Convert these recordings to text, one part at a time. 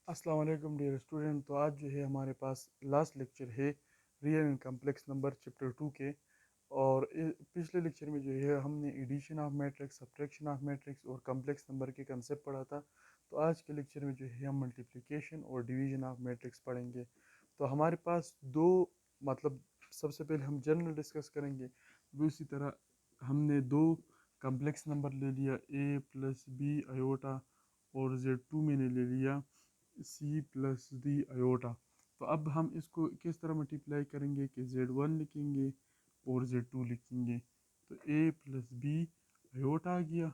अस्सलाम वालेकुम dear student. तो आज जो है हमारे पास लास्ट लेक्चर है real and complex number chapter 2 के। और पिछले लेक्चर में जो है हमने addition of matrix, subtraction of matrix और कम्प्लेक्स नंबर के कंसेप्ट पढ़ा था। तो आज के लेक्चर में जो है हम मल्टीप्लिकेशन और डिवीजन ऑफ मैट्रिक्स पढ़ेंगे। तो हमारे पास दो मतलब सबसे पहले हम जनरल डिस्कस करेंगे। भी उसी तरह हमने दो कम्प्लेक्स नंबर ले लिया a प्लस बी आयोटा, और z2 मैंने ले लिया सी प्लस डी आयोटा। तो अब हम इसको किस तरह मल्टीप्लाई करेंगे कि z1 लिखेंगे और z2 लिखेंगे। तो a प्लस बी आयोटा आ गया,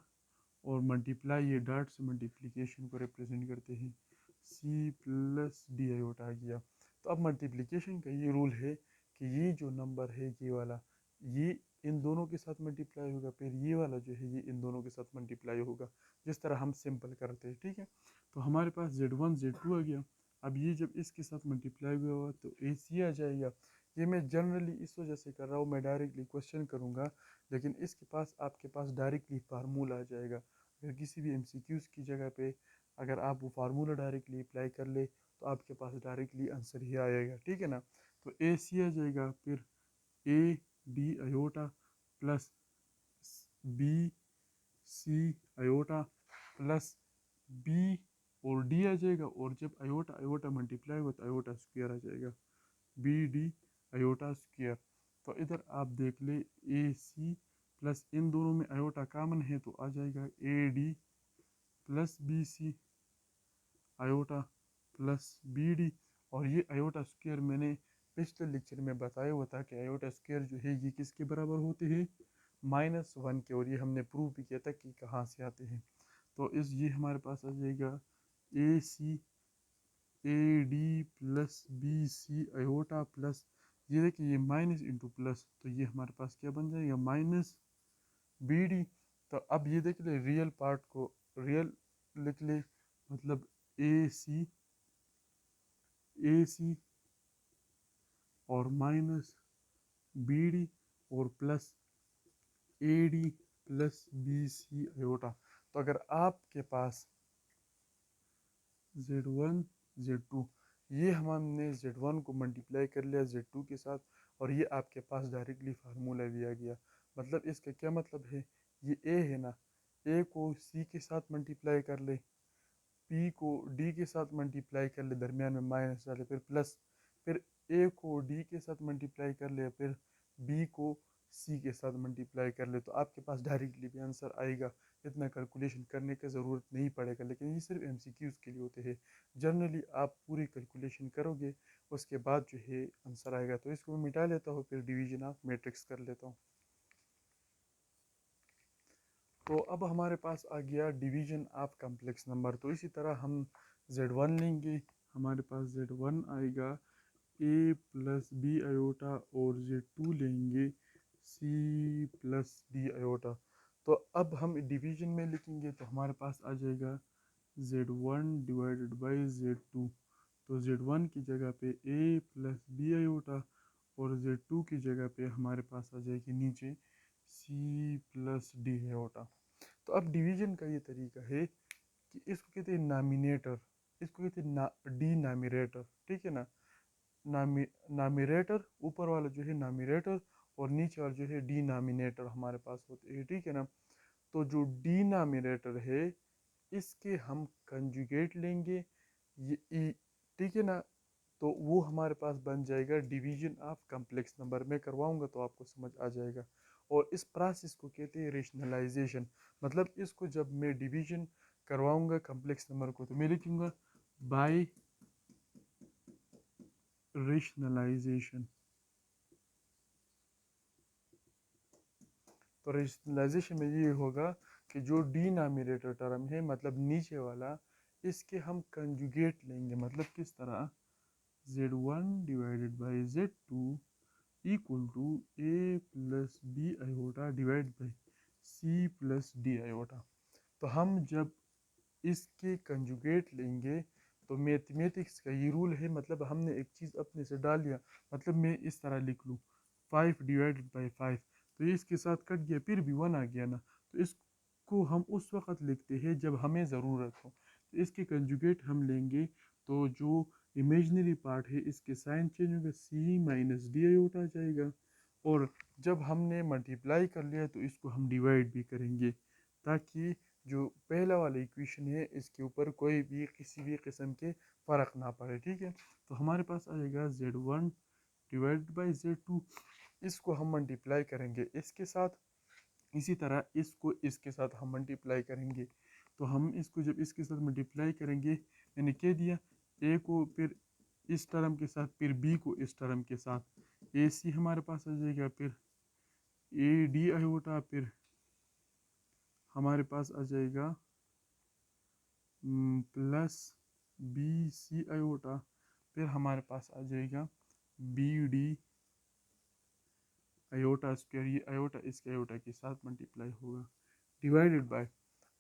और मल्टीप्लाई ये डॉट से मल्टीप्लिकेशन को रिप्रेजेंट करते हैं, सी प्लस डी आयोटा आ गया। तो अब मल्टीप्लिकेशन का ये रूल है कि ये जो नंबर है ये वाला, ये इन दोनों के साथ मल्टीप्लाई होगा, फिर ये वाला जो है ये इन दोनों के साथ मल्टीप्लाई होगा, जिस तरह हम सिंपल करते हैं। ठीक है, तो हमारे पास z1 z2 आ गया। अब ये जब इसके साथ मल्टीप्लाई हुआ तो ac आ जाएगा। ये मैं जनरली इस वजह से कर रहा हूँ, मैं डायरेक्टली क्वेश्चन करूँगा, लेकिन इसके पास आपके पास डायरेक्टली फार्मूला आ जाएगा। अगर किसी भी MCQs की जगह पे अगर आप वो फार्मूला डायरेक्टली अप्लाई कर ले तो आपके पास डायरेक्टली आंसर ही आएगा। ठीक है ना। तो AC आ जाएगा, फिर A D iota plus B C iota plus B और डी आ जाएगा, और जब अयोटा अयोटा मल्टीप्लाई होगा तो अयोटा स्क्वायर आ जाएगा, बी डी अयोटा स्क्वायर। तो इधर आप देख ले ए सी प्लस इन दोनों में अयोटा कॉमन है तो आ जाएगा A D plus B C iota plus B D. और ये अयोटा स्क्वायर मैंने पिछले लेक्चर में बताया हुआ था कि अयोटा स्क्वायर जो है ये किसके बराबर होते हैं, -1 के। और ये हमने प्रूव भी किया था कि कहाँ से आते हैं। तो इस ये हमारे पास आ जाएगा A C A D plus B C iota plus, ये देखिए ये माइनस इंटू प्लस, तो ये हमारे पास क्या बन जाएगा, माइनस बी डी। तो अब ये देख ले रियल पार्ट को रियल लिख ले, मतलब ए सी और माइनस बी डी और plus A D plus B C iota. तो अगर आपके पास z1 z2, ये हमने z1 को मल्टीप्लाई कर लिया z2 के साथ, और ये आपके पास डायरेक्टली फार्मूला दिया गया। मतलब इसका क्या मतलब है, ये a है ना, a को c के साथ मल्टीप्लाई कर ले, p को d के साथ मल्टीप्लाई कर ले, दरमियान में माइनस डाले, फिर प्लस, फिर a को d के साथ मल्टीप्लाई कर ले, फिर b को c के साथ मल्टीप्लाई कर ले, तो आपके पास डायरेक्टली भी आंसर आएगा। इतना कैलकुलेशन करने की ज़रूरत नहीं पड़ेगा, लेकिन ये सिर्फ MCQs के लिए होते हैं। जनरली आप पूरी कैलकुलेशन करोगे उसके बाद जो है आंसर आएगा। तो इसको मैं मिटा लेता हूँ, फिर डिवीजन ऑफ मैट्रिक्स कर लेता हूँ। तो अब हमारे पास आ गया डिवीजन ऑफ कम्प्लेक्स नंबर। तो इसी तरह हम z1 लेंगे, हमारे पास z1 आएगा a प्लस बी अयोटा, और z2 लेंगे c प्लस डी अयोटा। तो अब हम डिवीजन में लिखेंगे तो हमारे पास आ जाएगा z1 डिवाइडेड बाई z2। तो z1 की जगह पे a प्लस बी अयोटा, और z2 की जगह पे हमारे पास आ जाएगी नीचे c प्लस डी अयोटा। तो अब डिवीजन का ये तरीका है कि इसको कहते हैं नामिनेटर, इसको कहते हैं डिनोमिनेटर। ठीक है ना। नामिनेटर ऊपर वाला जो है नामिनेटर, और नीचे वाला जो है डिनोमिनेटर हमारे पास होते हैं। ठीक है ना। तो जो डिनोमिनेटर है इसके हम कंजुगेट लेंगे, ये ठीक है ना। तो वो हमारे पास बन जाएगा डिवीजन ऑफ कम्प्लेक्स नंबर। मैं करवाऊंगा तो आपको समझ आ जाएगा। और इस प्रोसेस को कहते हैं रेशनलाइजेशन। मतलब इसको जब मैं डिवीजन करवाऊंगा कम्प्लेक्स नंबर को तो मैं लिखूंगा बाय रेशनलाइजेशन। तो रेशनलाइजेशन में ये होगा कि जो डिनोमिनेटर टर्म है मतलब नीचे वाला, इसके हम कंजुगेट लेंगे। मतलब किस तरह, z1 divided by z2 equal to a plus B iota divide by c plus D iota. तो हम जब इसके कंजुगेट लेंगे तो मैथमेटिक्स का ये रूल है, मतलब हमने एक चीज़ अपने से डाल दिया। मतलब मैं इस तरह लिख लूँ 5 डिवाइडेड बाई 5, तो ये इसके साथ कट गया, फिर भी 1 आ गया ना। तो इसको हम उस वक़्त लिखते हैं जब हमें ज़रूरत हो। तो इसके कंजुगेट हम लेंगे तो जो इमेजनरी पार्ट है इसके साइन चेंज होगा, सी माइनस डी आयोटा आ जाएगा। और जब हमने मल्टीप्लाई कर लिया तो इसको हम डिवाइड भी करेंगे, ताकि जो पहला वाला इक्वेशन है इसके ऊपर कोई भी किसी भी किस्म के फ़र्क ना पड़े, ठीक है। तो हमारे पास आ जाएगा z1 डिवाइड बाई z2, इसको हम मल्टीप्लाई करेंगे इसके साथ, इसी तरह इसको इसके साथ हम मल्टीप्लाई करेंगे। तो हम इसको जब इसके साथ मल्टीप्लाई करेंगे, मैंने कह दिया ए को फिर इस टर्म के साथ, फिर बी को इस टर्म के साथ, ए सी हमारे पास आ जाएगा, फिर ए डी आयोटा, फिर हमारे पास आ जाएगा प्लस बी सी आयोटा, फिर हमारे पास आ जाएगा बी डी आयोटा स्क्वायर, ये आयोटा इसके आयोटा के साथ मल्टीप्लाई होगा डिवाइडेड बाय।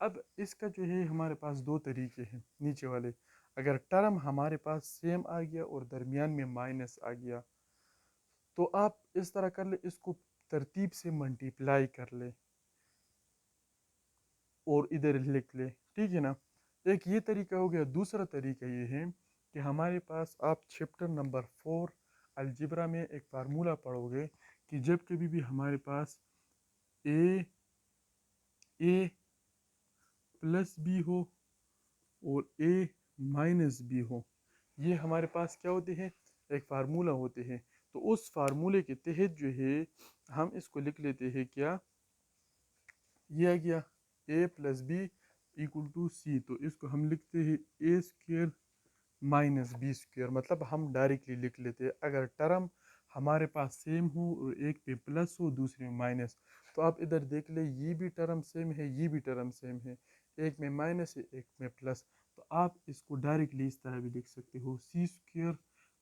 अब इसका जो है हमारे पास दो तरीके हैं नीचे वाले, अगर टर्म हमारे पास सेम आ गया और दरमियान में माइनस आ गया तो आप इस तरह कर ले, इसको तरतीब से मल्टीप्लाई कर ले और इधर लिख ले, ठीक है ना। एक ये तरीका हो गया। दूसरा तरीका ये है कि हमारे पास आप चैप्टर नंबर 4 अलजिब्रा में एक फार्मूला पढ़ोगे कि जब कभी भी हमारे पास ए प्लस बी हो और ए माइनस बी हो, ये हमारे पास क्या होते हैं, एक फार्मूला होते हैं। तो उस फार्मूले के तहत जो है हम इसको लिख लेते हैं क्या, ये आ गया ए प्लस बी इक्वल टू सी, तो इसको हम लिखते हैं ए स्क्वेयर माइनस बी स्क्वेयर, मतलब हम डायरेक्टली लिख लेते हैं। अगर टर्म हमारे पास सेम हो और एक पे प्लस हो दूसरे में माइनस, तो आप इधर देख ले, ये भी टर्म सेम है, ये भी टर्म सेम है, एक में माइनस है एक में प्लस, तो आप इसको डायरेक्टली इस तरह भी लिख सकते हो, C square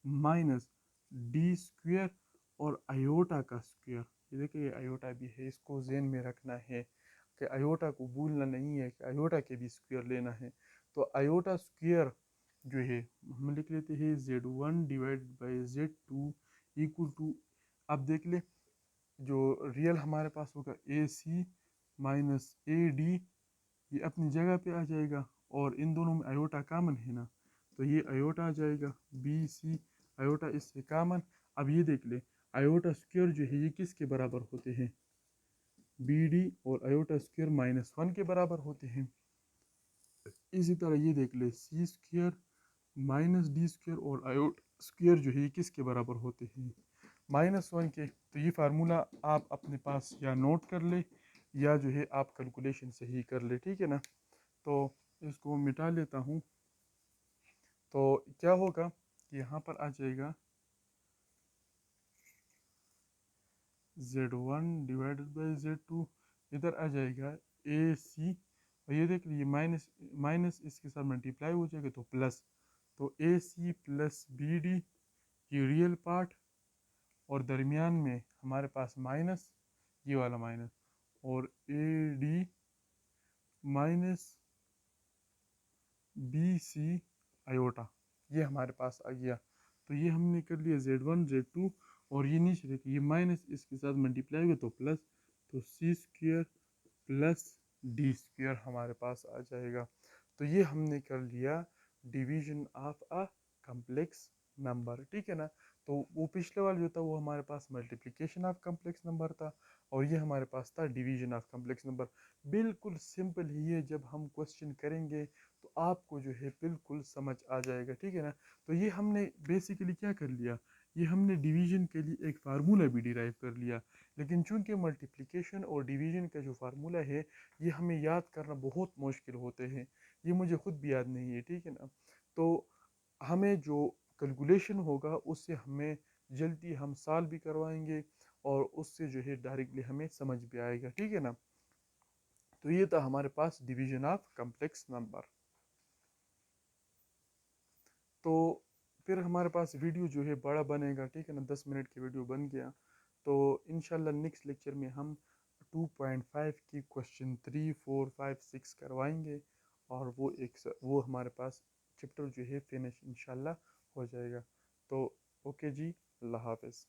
minus D square और आयोटा का स्क्वेयर। ये देखिए ये आयोटा भी है, इसको जेन में रखना है कि आयोटा को भूलना नहीं है कि आयोटा के भी स्क्वेयर लेना है। तो आयोटा स्क्वेयर जो है हम लिख लेते हैं z1 divide by z2 equal to, अब देख ले जो रियल हमारे पास होगा ए सी माइनस ए डी, ये अपनी जगह पे आ जाएगा और इन दोनों में आयोटा कामन है ना, तो ये आयोटा आ जाएगा बी सी आयोटा इससे कामन। अब ये देख ले आयोटा स्क्वेयर जो है ये किसके बराबर होते हैं, बी डी, और आयोटा स्क्वेयर -1 के बराबर होते हैं। इसी तरह ये देख ले C square minus D square और आयोटा स्क्वेयर जो है किसके बराबर होते हैं, -1 के। तो ये फार्मूला आप अपने पास या नोट कर ले या जो है आप कैलकुलेशन से ही कर ले, ठीक है ना। तो इसको मिटा लेता हूँ, तो क्या होगा कि यहाँ पर आ जाएगा z1 डिवाइडेड बाई z2, इधर आ जाएगा ए सी, और ये देख लीजिए माइनस माइनस इसके साथ मल्टीप्लाई हो जाएगा तो प्लस, तो ए सी प्लस बी डी ये रियल पार्ट, और दरमियान में हमारे पास माइनस, ये वाला माइनस, और A D minus B C iota, ये हमारे पास आ गया। तो ये हमने कर लिया z1 z2, और ये नीचे देखिए ये माइनस इसके साथ मल्टीप्लाई हुआ तो प्लस, तो C square plus D square हमारे पास आ जाएगा। तो ये हमने कर लिया division of a complex number, ठीक है ना। तो वो पिछले वाला जो था वो हमारे पास मल्टीप्लिकेशन ऑफ कम्प्लेक्स नंबर था, और ये हमारे पास था डिवीजन ऑफ कम्प्लेक्स नंबर। बिल्कुल सिंपल ही है, जब हम क्वेश्चन करेंगे तो आपको जो है बिल्कुल समझ आ जाएगा, ठीक है ना। तो ये हमने बेसिकली क्या कर लिया, ये हमने डिवीजन के लिए एक फार्मूला भी डिराइव कर लिया, लेकिन चूंकि मल्टीप्लिकेशन और डिवीजन का जो फार्मूला है ये हमें याद करना बहुत मुश्किल होते हैं, ये मुझे खुद भी याद नहीं है, ठीक है ना। तो हमें जो कैलकुलेशन होगा उससे हमें जल्दी हम सॉल्व भी करवाएंगे, और उससे जो है डायरेक्टली हमें समझ भी आएगा, ठीक है ना। तो ये था हमारे पास डिवीजन ऑफ कम्प्लेक्स नंबर। तो फिर हमारे पास वीडियो जो है बड़ा बनेगा, ठीक है ना, 10 मिनट की वीडियो बन गया। तो इंशाल्लाह नेक्स्ट लेक्चर में हम 2.5 की क्वेश्चन 3 4 5 6 करवाएंगे, और वो हमारे पास चैप्टर जो है फिनिश इंशाल्लाह हो जाएगा। तो ओके जी, अल्लाह हाफिज़।